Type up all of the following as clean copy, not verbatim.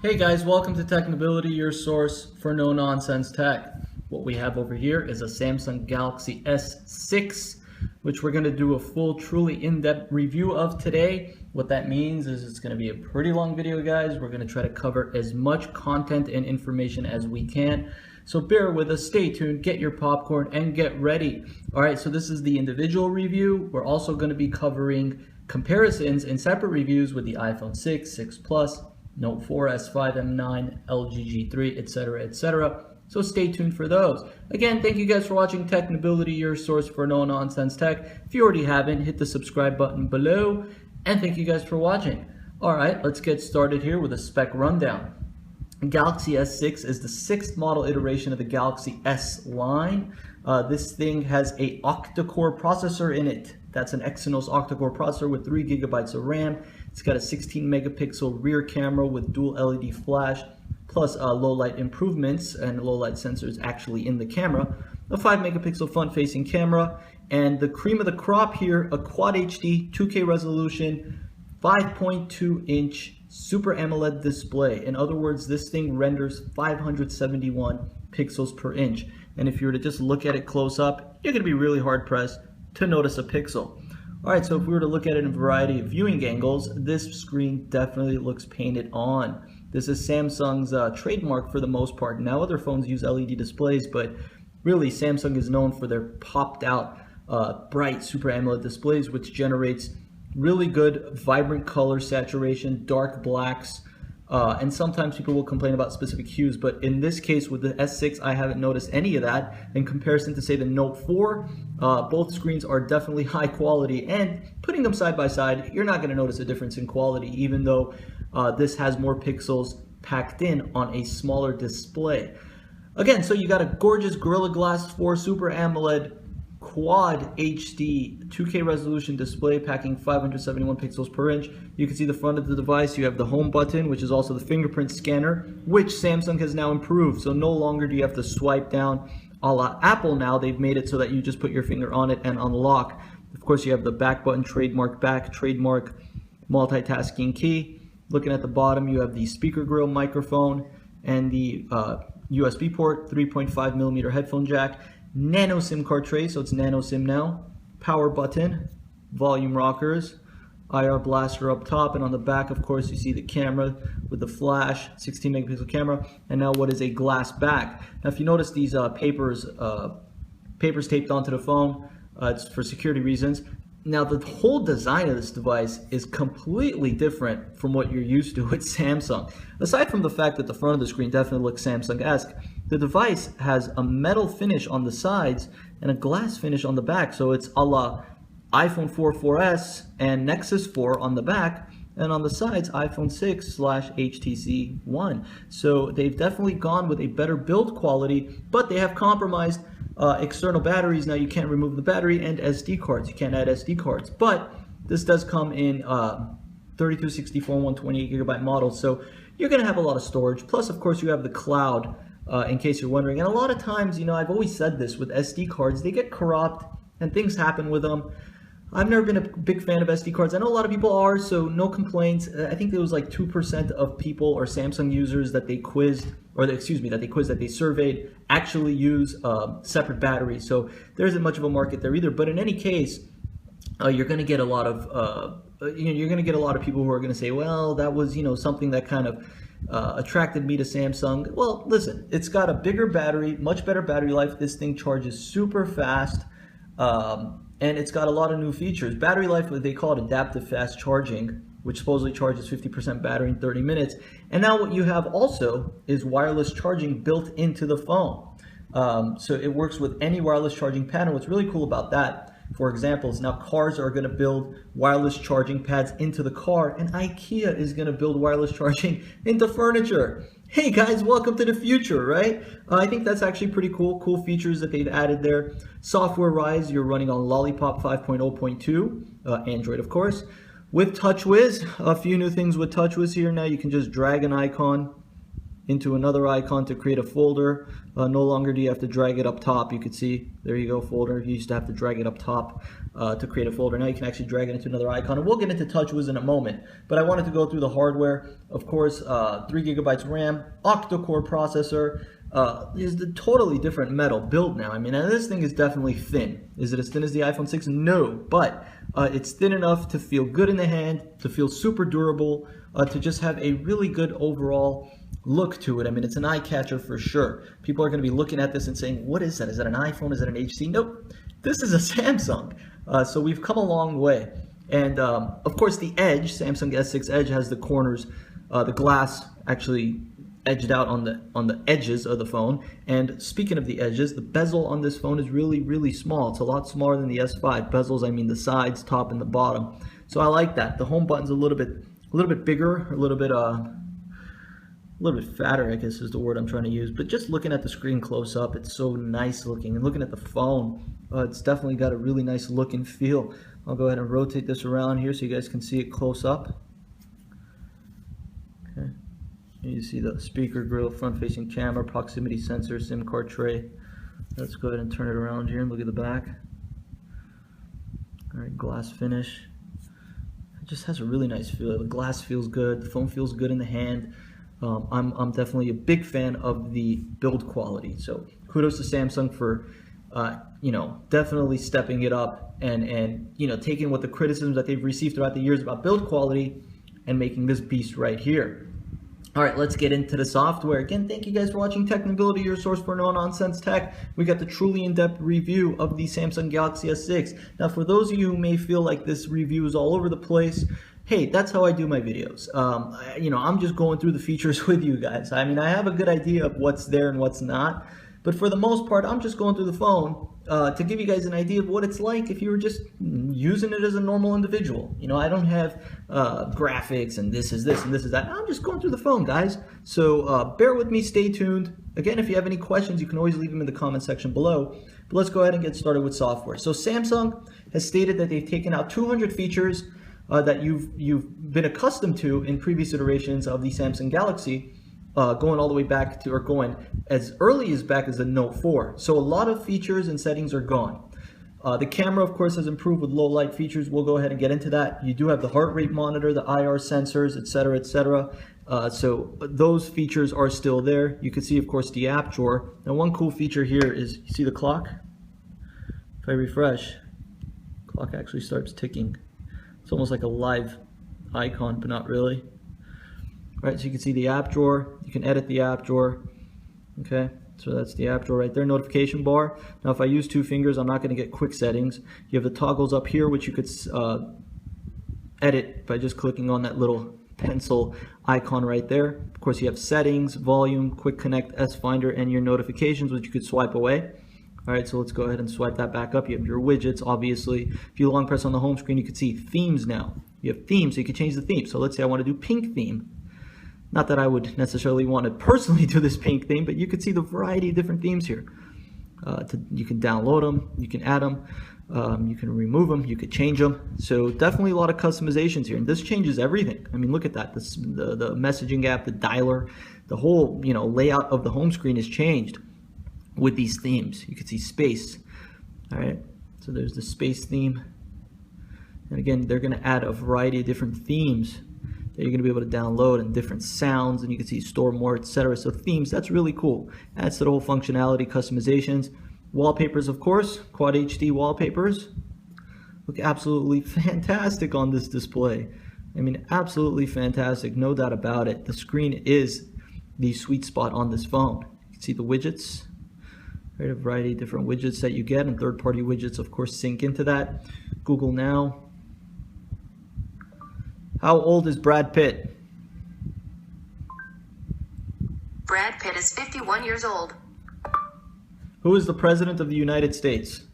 Hey guys, welcome to Technibility, your source for no-nonsense tech. What we have over here is a Samsung Galaxy S6, which we're going to do a full, truly in-depth review of today. What that means is it's going to be a pretty long video, guys. We're going to try to cover as much content and information as we can. So bear with us, stay tuned, get your popcorn, and get ready. All right, so this is the individual review. We're also going to be covering comparisons and separate reviews with the iPhone 6, 6 Plus, Note 4S, 5, M9, LG G3, etc., etc. So stay tuned for those. Again, thank you guys for watching Technibility, your source for no-nonsense tech. If you already haven't, hit the subscribe button below. And thank you guys for watching. All right, let's get started here with a spec rundown. Galaxy S6 is the 6th model iteration of the Galaxy S line. This thing has a octa-core processor in it. That's an Exynos octa-core processor with 3 GB of RAM. It's got a 16 megapixel rear camera with dual LED flash, plus low light improvements and low light sensors actually in the camera. A 5 megapixel front facing camera, and the cream of the crop here, a Quad HD 2K resolution, 5.2 inch Super AMOLED display. In other words, this thing renders 571 pixels per inch. And if you were to just look at it close up, you're going to be really hard pressed to notice a pixel. All right, so if we were to look at it in a variety of viewing angles, this screen definitely looks painted on. This is Samsung's trademark for the most part. Now other phones use LED displays, but really Samsung is known for their popped out bright Super AMOLED displays, which generates really good vibrant color saturation, dark blacks, and sometimes people will complain about specific hues, but in this case with the S6, I haven't noticed any of that. In comparison to, say, the Note 4, both screens are definitely high quality, and putting them side by side, you're not going to notice a difference in quality, even though this has more pixels packed in on a smaller display. Again, so you got a gorgeous Gorilla Glass 4 Super AMOLED Quad HD 2K resolution display packing 571 pixels per inch. You can see the front of the device. You have the home button, which is also the fingerprint scanner, which Samsung has now improved. So no longer do you have to swipe down a la Apple now. They've made it so that you just put your finger on it and unlock. Of course, you have the back button, trademark back, trademark multitasking key. Looking at the bottom, you have the speaker grill microphone and the USB port, 3.5 millimeter headphone jack. Nano SIM card tray, so it's nano SIM now. Power button, volume rockers, IR blaster up top, and on the back, of course, you see the camera with the flash, 16 megapixel camera, and now what is a glass back. Now, if you notice these papers taped onto the phone, it's for security reasons. Now, the whole design of this device is completely different from what you're used to with Samsung. Aside from the fact that the front of the screen definitely looks Samsung-esque, the device has a metal finish on the sides and a glass finish on the back. So it's a la iPhone 4, 4S and Nexus 4 on the back, and on the sides, iPhone 6/HTC One. So they've definitely gone with a better build quality, but they have compromised external batteries. Now you can't remove the battery, and SD cards. You can't add SD cards. But this does come in 32, 64, 128 gigabyte models. So you're going to have a lot of storage. Plus, of course, you have the cloud. In case you're wondering. And a lot of times, you know, I've always said this with SD cards, they get corrupt and things happen with them. I've never been a big fan of SD cards. I know a lot of people are, so no complaints. I think there was like 2% of people or Samsung users that they quizzed, or that they surveyed, actually use separate batteries. So there isn't much of a market there either. But in any case, you're going to get a lot of people who are going to say, well, that was, something that kind of attracted me to Samsung. Well, listen, it's got a bigger battery, much better battery life. This thing charges super fast, and it's got a lot of new features. Battery life, they call it adaptive fast charging, which supposedly charges 50% battery in 30 minutes. And now what you have also is wireless charging built into the phone. So it works with any wireless charging pattern. What's really cool about that, for example, is now cars are going to build wireless charging pads into the car, and IKEA is going to build wireless charging into furniture. Hey guys, welcome to the future, right? I think that's actually pretty cool. Cool features that they've added there. Software-wise, you're running on Lollipop 5.0.2, Android, of course. With TouchWiz, a few new things with TouchWiz here. Now you can just drag an icon into another icon to create a folder. No longer do you have to drag it up top. You can see, there you go, folder. You used to have to drag it up top to create a folder. Now you can actually drag it into another icon. And we'll get into TouchWiz in a moment. But I wanted to go through the hardware. Of course, 3 GB RAM, octa-core processor. Is the totally different metal build now. I mean, this thing is definitely thin. Is it as thin as the iPhone 6? No, but it's thin enough to feel good in the hand, to feel super durable, to just have a really good overall look to it. I mean, it's an eye catcher for sure. People are going to be looking at this and saying, what is that? Is that an iPhone? Is that an HC? Nope. This is a Samsung. So we've come a long way. And of course, the edge, Samsung S6 Edge, has the corners, the glass actually edged out on the edges of the phone. And speaking of the edges, the bezel on this phone is really, really small. It's a lot smaller than the S5. Bezels, I mean the sides, top, and the bottom. So I like that. The home button's a little bit bigger, a little bit fatter, I guess is the word I'm trying to use. But just looking at the screen close up, it's so nice looking. And looking at the phone, it's definitely got a really nice look and feel. I'll go ahead and rotate this around here so you guys can see it close up. Okay. You see the speaker grill, front-facing camera, proximity sensor, SIM card tray. Let's go ahead and turn it around here and look at the back. All right, glass finish. It just has a really nice feel. The glass feels good. The phone feels good in the hand. I'm definitely a big fan of the build quality. So kudos to Samsung for definitely stepping it up and taking what the criticisms that they've received throughout the years about build quality and making this beast right here. All right, let's get into the software. Again, thank you guys for watching Technibility, your source for no-nonsense tech. We got the truly in-depth review of the Samsung Galaxy S6. Now, for those of you who may feel like this review is all over the place, hey, that's how I do my videos. I'm just going through the features with you guys. I mean, I have a good idea of what's there and what's not, but for the most part, I'm just going through the phone to give you guys an idea of what it's like if you were just using it as a normal individual. I don't have graphics and this is this and this is that. I'm just going through the phone, guys. So bear with me, stay tuned. Again, if you have any questions, you can always leave them in the comment section below. But let's go ahead and get started with software. So Samsung has stated that they've taken out 200 features that you've been accustomed to in previous iterations of the Samsung Galaxy, going all the way back to, or going as early as back as the Note 4. So a lot of features and settings are gone. The camera, of course, has improved with low light features. We'll go ahead and get into that. You do have the heart rate monitor, the IR sensors, etc., etc. So those features are still there. You can see, of course, the app drawer. Now, one cool feature here is, you see the clock? If I refresh, clock actually starts ticking. It's almost like a live icon, but not really. All right, so you can see the app drawer. You can edit the app drawer. Okay, so that's the app drawer right there. Notification bar. Now, if I use 2 fingers, I'm not going to get quick settings. You have the toggles up here, which you could edit by just clicking on that little pencil icon right there. Of course, you have settings, volume, quick connect, S Finder, and your notifications, which you could swipe away. All right, so let's go ahead and swipe that back up. You have your widgets, obviously. If you long press on the home screen, you can see themes now. You have themes, so you can change the theme. So let's say I want to do pink theme. Not that I would necessarily want to personally do this pink theme, but you can see the variety of different themes here. You can download them, you can add them, you can remove them, you could change them. So definitely a lot of customizations here, and this changes everything. I mean, look at that. The messaging app, the dialer, the whole layout of the home screen has changed with these themes. You can see space. All right, so there's the space theme, and again, they're going to add a variety of different themes that you're going to be able to download, and different sounds, and you can see store more, etc. So themes, that's really cool. Adds to the whole functionality, customizations. Wallpapers, of course, Quad HD wallpapers look absolutely fantastic on this display. I mean, absolutely fantastic, no doubt about it. The screen is the sweet spot on this phone. You can see the widgets, right? A variety of different widgets that you get, and third-party widgets, of course, sync into that. Google Now. How old is Brad Pitt? Brad Pitt is 51 years old. Who is the President of the United States?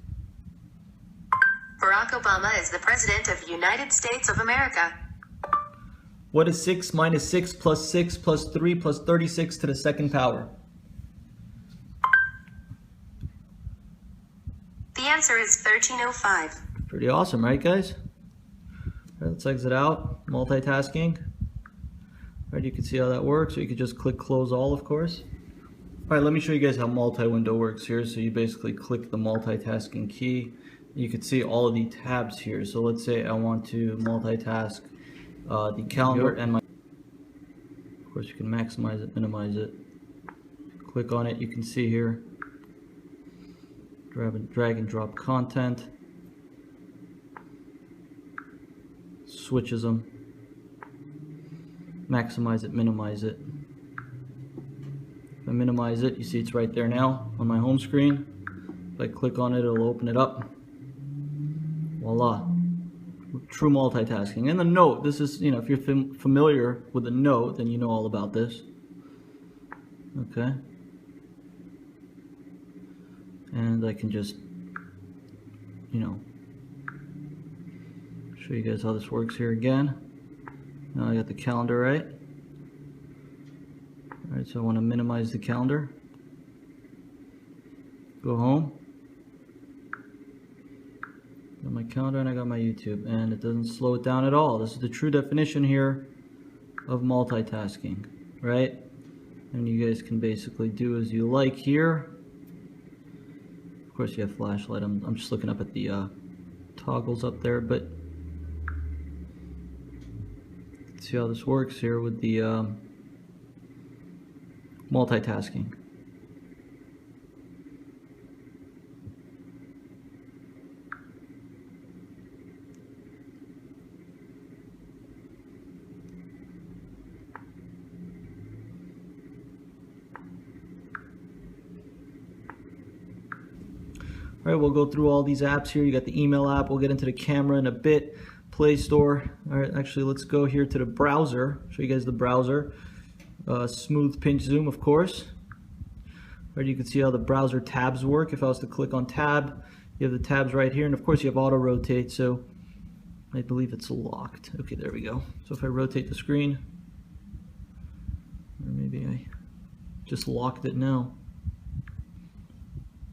Barack Obama is the President of the United States of America. What is 6 minus 6 plus 6 plus 3 plus 36 to the second power? The answer is 1305. Pretty awesome, right, guys? Let's exit out. Multitasking. Right, you can see how that works, or you could just click close all, of course. All right, let me show you guys how multi-window works here. So you basically click the multitasking key. You can see all of the tabs here. So let's say I want to multitask the calendar and my, of course you can maximize it, minimize it. Click on it, you can see here, drag and drop content, switches them, maximize it, minimize it. If I minimize it, you see it's right there now on my home screen. If I click on it, it'll open it up. Voila. True multitasking. And the note, this is, if you're familiar with the note, then you know all about this. Okay. And I can just, show you guys how this works here again. Now I got the calendar right. Alright, so I want to minimize the calendar. Go home. Got my calendar and I got my YouTube, and it doesn't slow it down at all. This is the true definition here of multitasking, right? And you guys can basically do as you like here. Of course you have flashlight. I'm just looking up at the toggles up there, but see how this works here with the multitasking. All right, we'll go through all these apps here. You got the email app. We'll get into the camera in a bit. Play Store. All right, actually, let's go here to the browser. Show you guys the browser. Smooth pinch zoom, of course. All right, you can see how the browser tabs work. If I was to click on tab, you have the tabs right here, and of course you have auto rotate. So I believe it's locked. Okay, there we go. So if I rotate the screen, or maybe I just locked it now.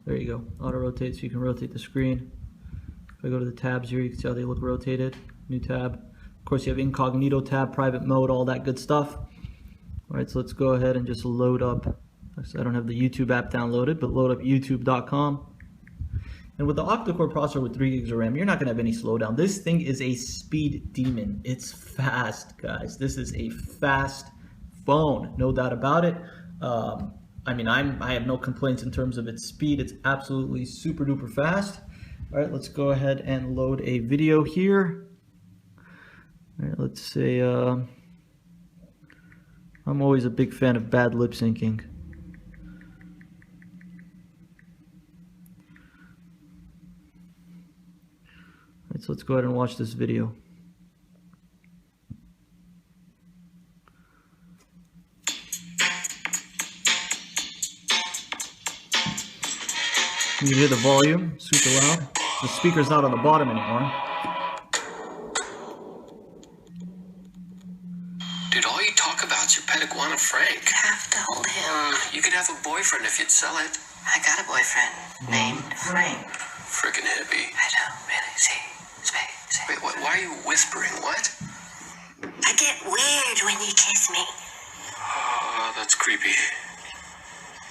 There you go, auto rotate, so you can rotate the screen. If I go to the tabs here, you can see how they look rotated. New tab. Of course, you have incognito tab, private mode, all that good stuff. All right, so let's go ahead and just load up. I don't have the YouTube app downloaded, but load up youtube.com. And with the octa-core processor with 3 gigs of RAM, you're not gonna have any slowdown. This thing is a speed demon. It's fast, guys. This is a fast phone, no doubt about it. I mean, I have no complaints in terms of its speed. It's absolutely super duper fast. All right, let's go ahead and load a video here. All right, let's say, I'm always a big fan of bad lip syncing. All right, so let's go ahead and watch this video. You can hear the volume, super loud. The speaker's not on the bottom anymore. Dude, all you talk about's your pet iguana Frank. You have to hold him. You could have a boyfriend if you'd sell it. I got a boyfriend named Frank. Frickin' hippie. I don't really see. Wait, why are you whispering? What? I get weird when you kiss me. Oh, that's creepy.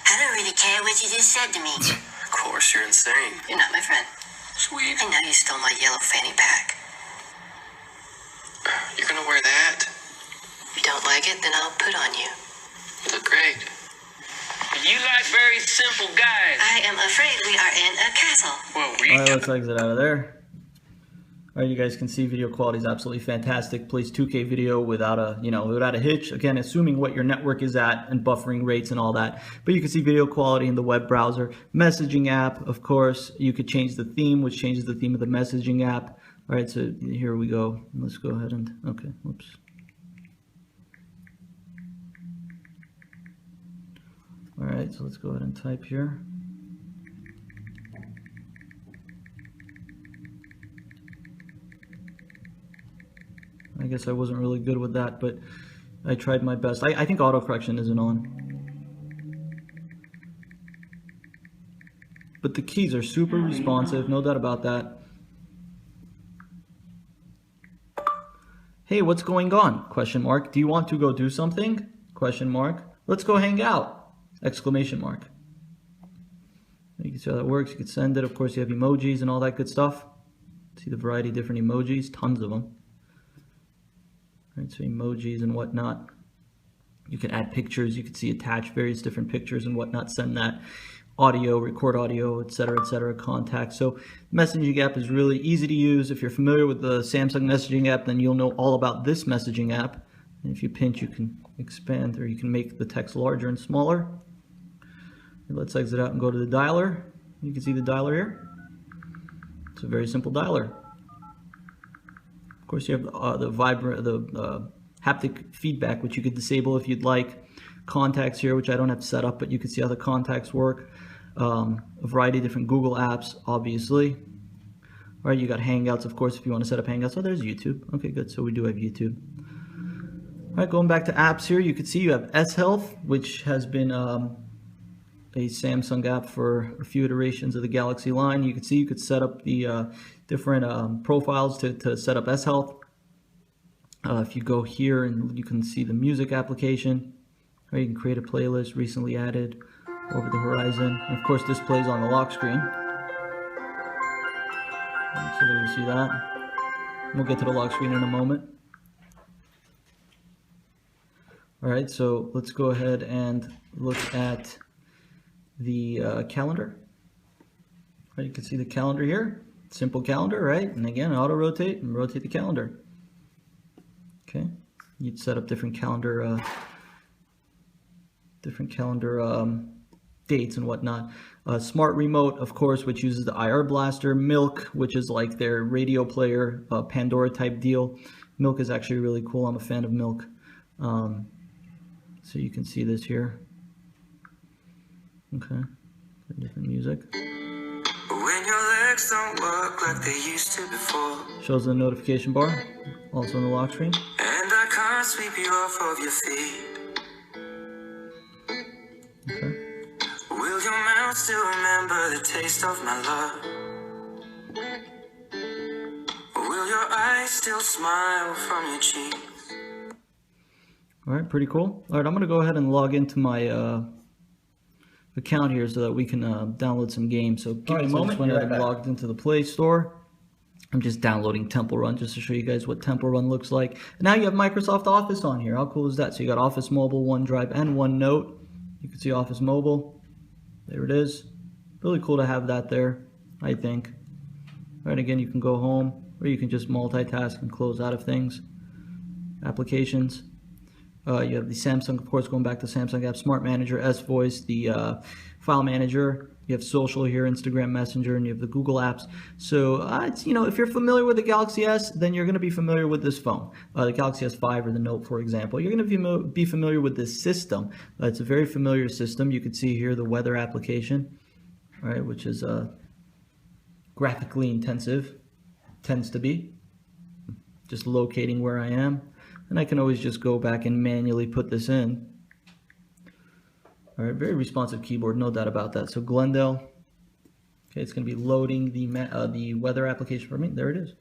I don't really care what you just said to me. Of course, you're insane. You're not my friend. Sweet. I know you stole my yellow fanny pack. You're gonna wear that? If you don't like it, then I'll put on you. You look great. You like very simple guys. I am afraid we are in a castle. Well, All right, let's exit out of there. All right, you guys can see video quality is absolutely fantastic. Plays 2K video without a, without a hitch. Again, assuming what your network is at and buffering rates and all that. But you can see video quality in the web browser. Messaging app, of course, you could change the theme, which changes the theme of the messaging app. All right, so here we go. Let's go ahead and, okay, whoops. All right, so let's go ahead and type here. I guess I wasn't really good with that, but I tried my best. I think autocorrection isn't on. But the keys are super responsive, no doubt about that. Hey, what's going on? Question mark. Do you want to go do something? Question mark. Let's go hang out! Exclamation mark. You can see how that works. You can send it. Of course, you have emojis and all that good stuff. See the variety of different emojis, tons of them. Right, so emojis and whatnot. You can add pictures. You can see attach various different pictures and whatnot. Send that audio, record audio, etc., contacts. So messaging app is really easy to use. If you're familiar with the Samsung messaging app, then you'll know all about this messaging app. And if you pinch, you can expand, or you can make the text larger and smaller. Let's exit out and go to the dialer. You can see the dialer here. It's a very simple dialer. Of course, you have the haptic feedback, which you could disable if you'd like. Contacts here, which I don't have set up, but you can see how the contacts work. A variety of different Google apps, obviously. All right, you got Hangouts, of course, if you want to set up Hangouts. Oh, there's YouTube. Okay, good. So we do have YouTube. All right, going back to apps here, you can see you have S Health, which has been a Samsung app for a few iterations of the Galaxy line. You can see you could set up the different profiles to set up S Health. If you go here, and you can see the music application. Right, you can create a playlist recently added over the horizon. And of course, this plays on the lock screen. So there you see that. We'll get to the lock screen in a moment. All right, so let's go ahead and look at the calendar. Right, you can see the calendar here. Simple calendar, right? And again, auto rotate and rotate the calendar. Okay, you'd set up different calendar dates and whatnot. Smart remote, of course, which uses the IR blaster. Milk, which is like their radio player, Pandora type deal. Milk is actually really cool. I'm a fan of Milk. So you can see this here. Okay, different music. When your legs don't work like they used to before. Shows the notification bar, also on the lock screen. And I can't sweep you off of your feet. Okay. Will your mouth still remember the taste of my love? Will your eyes still smile from your cheeks? All right, pretty cool. All right, I'm going to go ahead and log into my account here so that we can download some games. So give me a moment. When I'm logged into the Play Store, I'm just downloading Temple Run just to show you guys what Temple Run looks like. And now you have Microsoft Office on here. How cool is that? So you got Office Mobile, OneDrive, and OneNote. You can see Office Mobile. There it is. Really cool to have that there, I think. All right, again, you can go home, or you can just multitask and close out of things. Applications. You have the Samsung, of course, going back to Samsung App Smart Manager, S-Voice, the File Manager. You have Social here, Instagram Messenger, and you have the Google Apps. So, it's, you know, if you're familiar with the Galaxy S, then you're going to be familiar with this phone. The Galaxy S5 or the Note, for example. You're going to be familiar with this system. It's a very familiar system. You can see here the weather application, all right, which is graphically intensive, tends to be. Just locating where I am. And I can always just go back and manually put this in. All right, very responsive keyboard, no doubt about that. So Glendale, okay, it's going to be loading the weather application for me. There it is,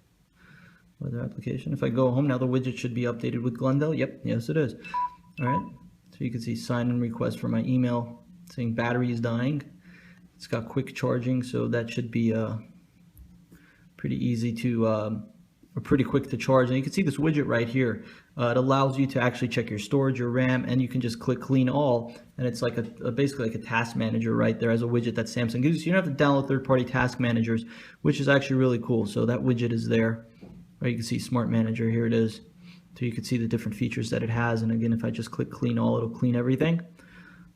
weather application. If I go home now, the widget should be updated with Glendale. Yep, yes it is. All right, so you can see sign-in request for my email saying battery is dying. It's got quick charging, so that should be pretty easy to, or pretty quick to charge. And you can see this widget right here. It allows you to actually check your storage, your RAM, and you can just click clean all, and it's like basically like a task manager right there as a widget that Samsung gives you. So you don't have to download third-party task managers, which is actually really cool. So that widget is there. Right, you can see Smart Manager, here it is. So you can see the different features that it has, and again, if I just click clean all, it'll clean everything.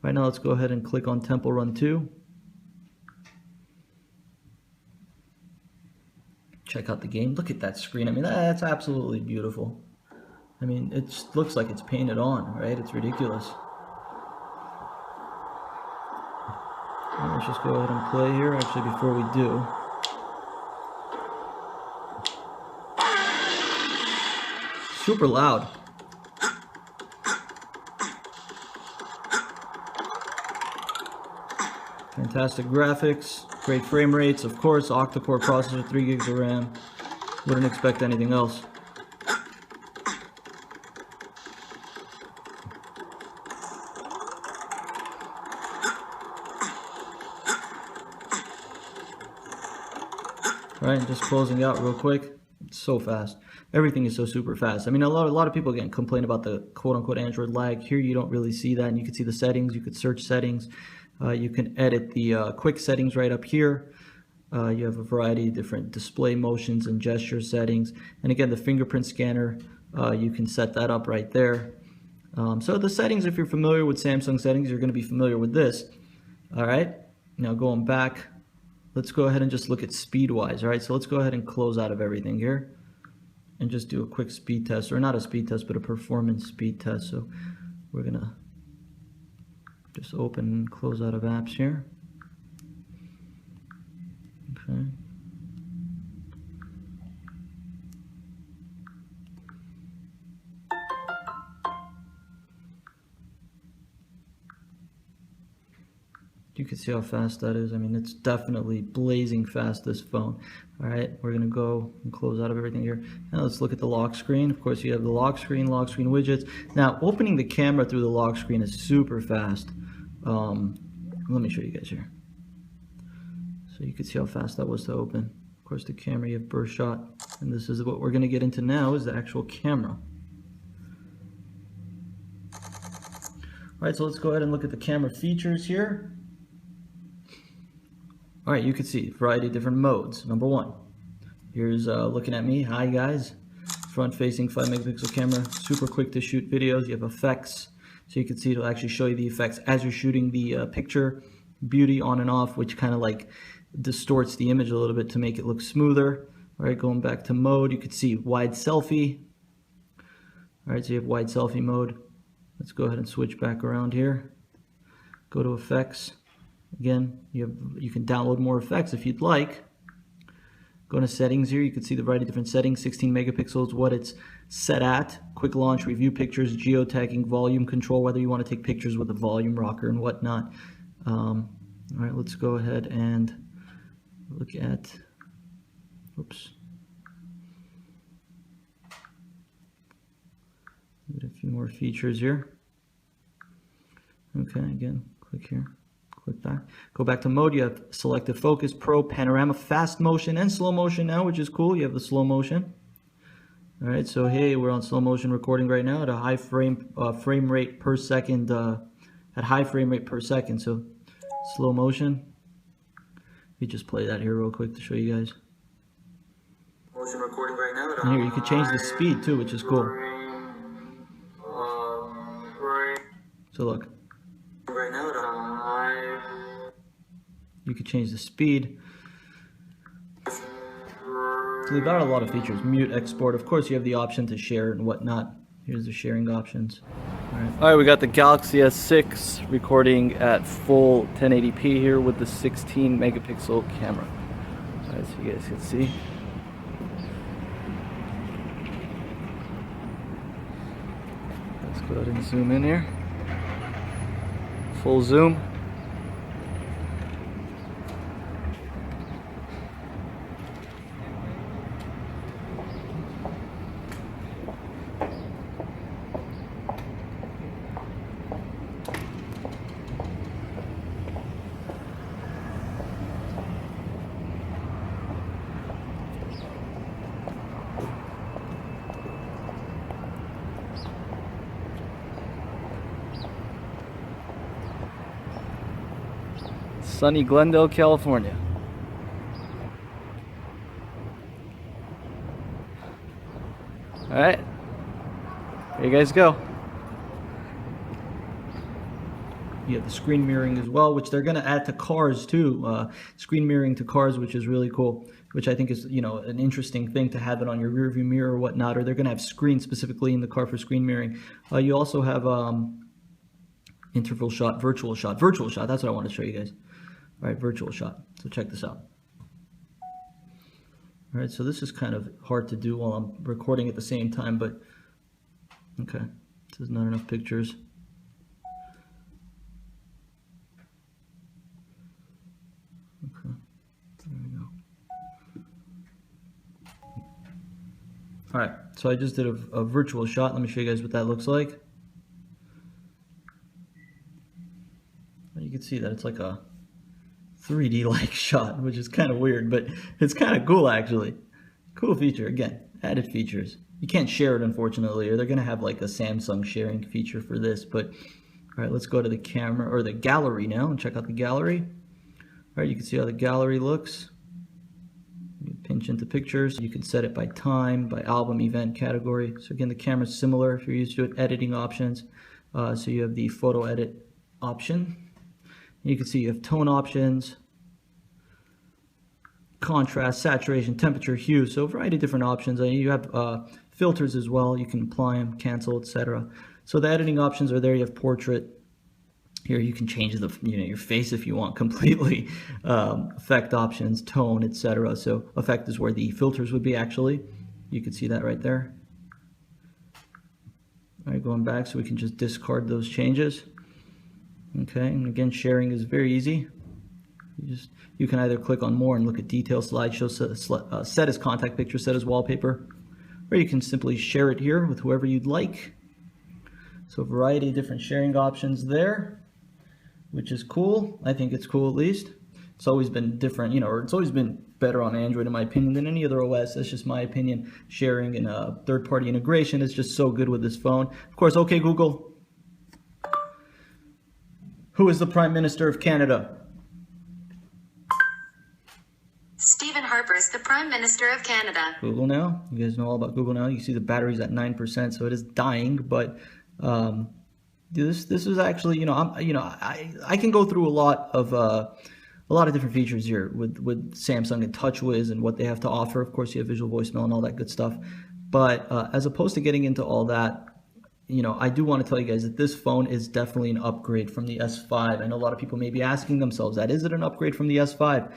Right now, let's go ahead and click on Temple Run 2. Check out the game. Look at that screen. I mean, that's absolutely beautiful. I mean, it just looks like it's painted on, right? It's ridiculous. Well, let's just go ahead and play here. Actually, before we do, super loud. Fantastic graphics, great frame rates, of course, octa-core processor, 3 gigs of RAM. Wouldn't expect anything else. All right, just closing out real quick. It's so fast. Everything is so super fast. I mean, a lot of people again complain about the quote-unquote Android lag. Here, you don't really see that, and you can see the settings. You could search settings. You can edit the quick settings right up here. You have a variety of different display motions and gesture settings. And again, the fingerprint scanner, you can set that up right there. So the settings, if you're familiar with Samsung settings, you're going to be familiar with this. All right, now going back, let's go ahead and just look at speed-wise. All right, so let's go ahead and close out of everything here and just do a quick speed test, or not a speed test, but a performance speed test. So we're going to just open and close out of apps here. Okay. You can see how fast that is. I mean, it's definitely blazing fast, this phone. All right, we're gonna go and close out of everything here. Now let's look at the lock screen. Of course, you have the lock screen widgets. Now, opening the camera through the lock screen is super fast. Let me show you guys here. So you can see how fast that was to open. Of course, the camera, you have burst shot. And this is what we're gonna get into now, is the actual camera. All right, so let's go ahead and look at the camera features here. All right, you can see a variety of different modes. Number one, here's looking at me. Hi guys. Front-facing 5 megapixel camera, super quick to shoot videos. You have effects, so you can see it'll actually show you the effects as you're shooting the picture. Beauty on and off, which kind of like distorts the image a little bit to make it look smoother. All right, going back to mode, you can see wide selfie. All right, so you have wide selfie mode. Let's go ahead and switch back around here. Go to effects. Again, you can download more effects if you'd like. Go to settings here. You can see the variety of different settings. 16 megapixels, what it's set at. Quick launch, review pictures, geotagging, volume control, whether you want to take pictures with a volume rocker and whatnot. All right, let's go ahead and look at, oops. Get a few more features here. Okay, again, click here. Click back. Go back to mode. You have selective focus, pro, panorama, fast motion, and slow motion now, which is cool. You have the slow motion. All right, so hey, we're on slow motion recording right now at a high frame rate per second. At high frame rate per second. So slow motion. Let me just play that here real quick to show you guys. Motion recording right now. And here you can change the speed too, which is cool. So look. Right now. You can change the speed. So they've got a lot of features. Mute, export. Of course, you have the option to share and whatnot. Here's the sharing options. All right, we got the Galaxy S6 recording at full 1080p here with the 16 megapixel camera. All right, so you guys can see. Let's go ahead and zoom in here. Full zoom. Sunny Glendale, California. All right, here you guys go. You have the screen mirroring as well, which they're going to add to cars too. Screen mirroring to cars, which is really cool. Which I think is, you know, an interesting thing to have it on your rearview mirror or whatnot. Or they're going to have screens specifically in the car for screen mirroring. You also have interval shot, virtual shot. Virtual shot. That's what I want to show you guys. All right, virtual shot. So check this out. All right, so this is kind of hard to do while I'm recording at the same time, but okay, this is not enough pictures. Okay, there we go. All right, so I just did a virtual shot. Let me show you guys what that looks like. You can see that it's like a 3D-like shot, which is kind of weird, but it's kind of cool actually. Cool feature, again, added features. You can't share it, unfortunately, or they're gonna have like a Samsung sharing feature for this, but all right, let's go to the camera, or the gallery now, and check out the gallery. All right, you can see how the gallery looks. You pinch into pictures. You can set it by time, by album, event, category. So again, the camera's similar if you're used to it. Editing options. So you have the photo edit option. You can see you have tone options, contrast, saturation, temperature, hue. So a variety of different options. You have filters as well. You can apply them, cancel, etc. So the editing options are there. You have portrait. Here you can change the your face if you want completely. Effect options, tone, etc. So effect is where the filters would be actually. You can see that right there. All right, going back so we can just discard those changes. Okay, and again, sharing is very easy. You can either click on more and look at details, slideshow, set as contact picture, set as wallpaper, or you can simply share it here with whoever you'd like. So a variety of different sharing options there, which is cool. I think it's cool at least. It's always been different, or it's always been better on Android in my opinion than any other OS. That's just my opinion. Sharing and third-party integration is just so good with this phone. Of course, okay, Google. Who is the Prime Minister of Canada? Stephen Harper is the Prime Minister of Canada. Google now. You guys know all about Google now. You see the battery's at 9%, so it is dying, but this is actually, I can go through a lot of different features here with Samsung and TouchWiz and what they have to offer. Of course, you have visual voicemail and all that good stuff. But as opposed to getting into all that, I do want to tell you guys that this phone is definitely an upgrade from the S5. I know a lot of people may be asking themselves that, is it an upgrade from the S5?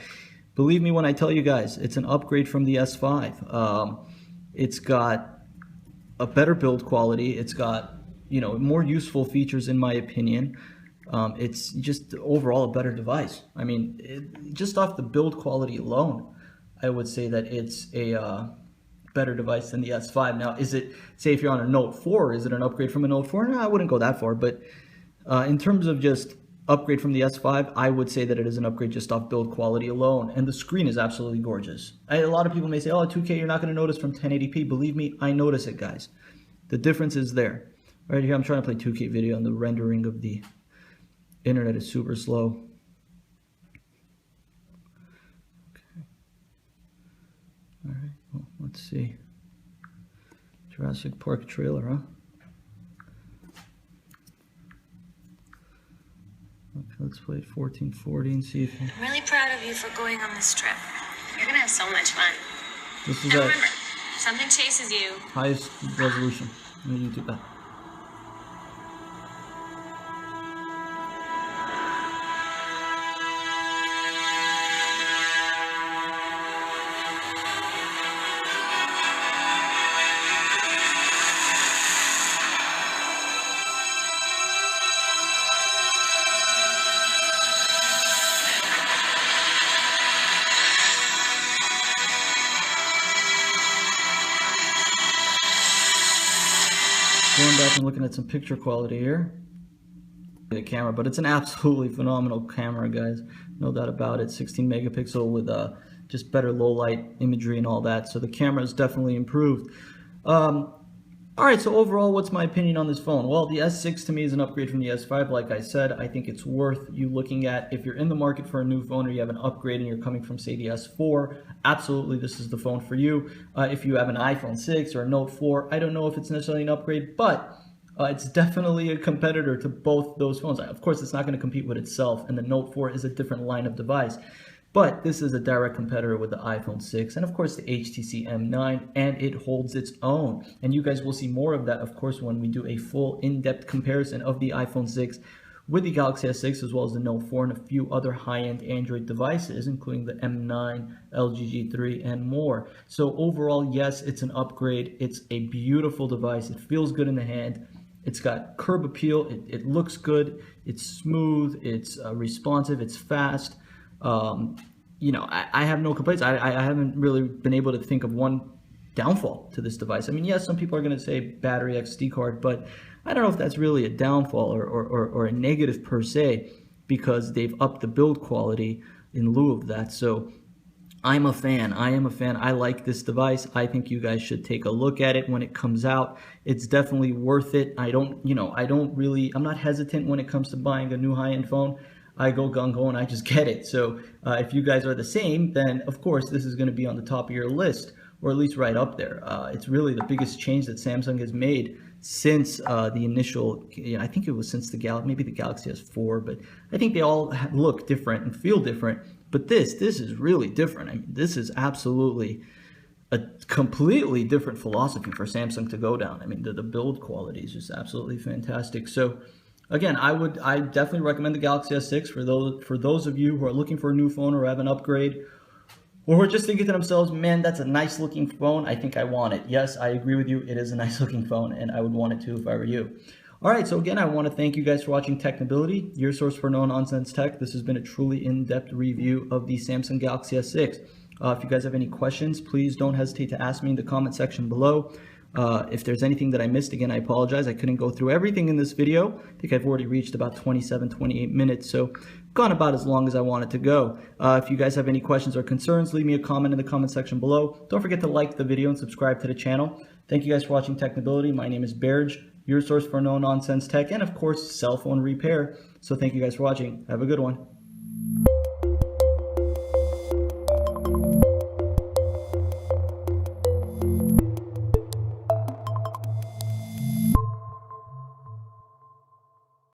Believe me when I tell you guys, it's an upgrade from the S5. It's got a better build quality. It's got more useful features in my opinion. It's just overall a better device. I mean, just off the build quality alone, I would say that it's a better device than the S5. Now, is it, say if you're on a Note 4, is it an upgrade from a Note 4? No, I wouldn't go that far, but in terms of just upgrade from the S5, I would say that it is an upgrade just off build quality alone, and the screen is absolutely gorgeous. A lot of people may say, oh, 2K, you're not going to notice from 1080p. Believe me, I notice it, guys. The difference is there. Right here, I'm trying to play 2K video, and the rendering of the internet is super slow. Okay. All right, well, let's see. Jurassic Park trailer, huh? Okay, let's play it 1440 and see if... I'm really proud of you for going on this trip. You're gonna have so much fun. This is and remember, if something chases you, highest resolution on the YouTube app. Going back and looking at some picture quality here. The camera, but it's an absolutely phenomenal camera, guys. No doubt about it. 16 megapixel with just better low light imagery and all that. So the camera is definitely improved. All right, so overall, what's my opinion on this phone? Well, the S6 to me is an upgrade from the S5. Like I said, I think it's worth you looking at. If you're in the market for a new phone or you have an upgrade and you're coming from, say, the S4, absolutely this is the phone for you. If you have an iPhone 6 or a Note 4, I don't know if it's necessarily an upgrade, but it's definitely a competitor to both those phones. Of course, it's not going to compete with itself, and the Note 4 is a different line of device. But this is a direct competitor with the iPhone 6 and of course the HTC M9, and it holds its own. And you guys will see more of that, of course, when we do a full in-depth comparison of the iPhone 6 with the Galaxy S6 as well as the Note 4 and a few other high-end Android devices, including the M9, LG G3, and more. So overall, yes, it's an upgrade. It's a beautiful device. It feels good in the hand. It's got curb appeal. It looks good. It's smooth. It's responsive. It's fast. I have no complaints. I haven't really been able to think of one downfall to this device. I mean, yes, some people are going to say battery, XD card, but I don't know if that's really a downfall or a negative per se, because they've upped the build quality. in lieu of that. So I'm a fan. I am a fan. I like this device. I think you guys should take a look at it when it comes out. It's definitely worth it. I'm not hesitant when it comes to buying a new high-end phone. I go gung-ho and I just get it. So if you guys are the same, then of course this is going to be on the top of your list, or at least right up there. It's really the biggest change that Samsung has made since the initial, I think it was since maybe the Galaxy S4, but I think they all look different and feel different. But this is really different. I mean, this is absolutely a completely different philosophy for Samsung to go down. I mean, the build quality is just absolutely fantastic. So again, I definitely recommend the Galaxy S6 for those of you who are looking for a new phone or have an upgrade, or who are just thinking to themselves, man, that's a nice looking phone. I think I want it. Yes, I agree with you. It is a nice looking phone, and I would want it too if I were you. All right, so again, I want to thank you guys for watching Technibility, your source for no-nonsense tech. This has been a truly in-depth review of the Samsung Galaxy S6. If you guys have any questions, please don't hesitate to ask me in the comment section below. If there's anything that I missed, again, I apologize. I couldn't go through everything in this video. I think I've already reached about 28 minutes, so gone about as long as I wanted to go. If you guys have any questions or concerns, leave me a comment in the comment section below. Don't forget to like the video and subscribe to the channel. Thank you guys for watching Technibility. My name is Berge, your source for no-nonsense tech, and of course, cell phone repair. So thank you guys for watching. Have a good one.